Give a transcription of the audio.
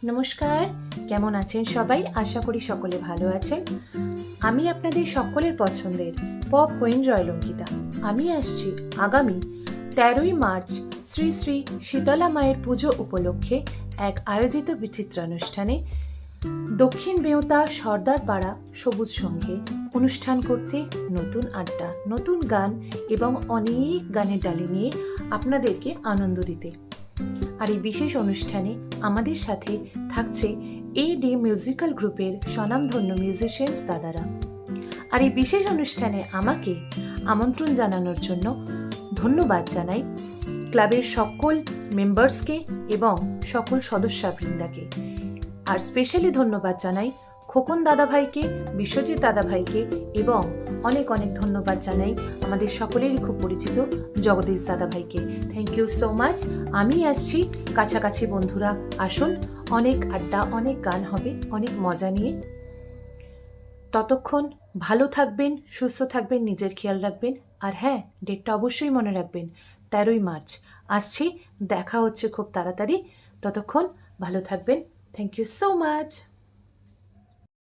নমস্কার, কেমন আছেন সবাই? আশা করি সকলে ভালো আছেন। আমি আপনাদের সকলের পছন্দের পপ কুইন রয়েল অঙ্কিতা। আমি আসছি আগামী 13ই মার্চ শ্রী শ্রী শীতলা মায়ের পুজো উপলক্ষে এক আয়োজিত বিচিত্রানুষ্ঠানে দক্ষিণ বেউতা সর্দার পাড়া সবুজ সংঘে অনুষ্ঠান করতে নতুন আড্ডা, নতুন গান এবং অনেক গানের ডালি নিয়ে আপনাদেরকে আনন্দ দিতে। আর এই বিশেষ অনুষ্ঠানে আমাদের সাথে থাকছে এডি মিউজিক্যাল গ্রুপের স্বনামধন্য মিউজিশিয়ানস দাদারা। আর এই বিশেষ অনুষ্ঠানে আমাকে আমন্ত্রণ জানানোর জন্য ধন্যবাদ জানাই ক্লাবের সকল মেম্বার্সকে এবং সকল সদস্যবৃন্দাকে। আর স্পেশালি ধন্যবাদ জানাই খোকন দাদাভাইকে, বিশ্বজিৎ দাদাভাইকে এবং অনেক অনেক ধন্যবাদ জানাই আমাদের সকলেরই খুব পরিচিত জগদীশ দাদাভাইকে। Thank you so much. আমি আসছি, কাছাকাছি বন্ধুরা আসুন, অনেক আড্ডা, অনেক গান হবে, অনেক মজা নিয়ে। ততক্ষণ ভালো থাকবেন, সুস্থ থাকবেন, নিজের খেয়াল রাখবেন। আর হ্যাঁ, ডেটটা অবশ্যই মনে রাখবেন, 13ই মার্চ আসছি। দেখা হচ্ছে খুব তাড়াতাড়ি। ততক্ষণ ভালো থাকবেন। Thank you so much.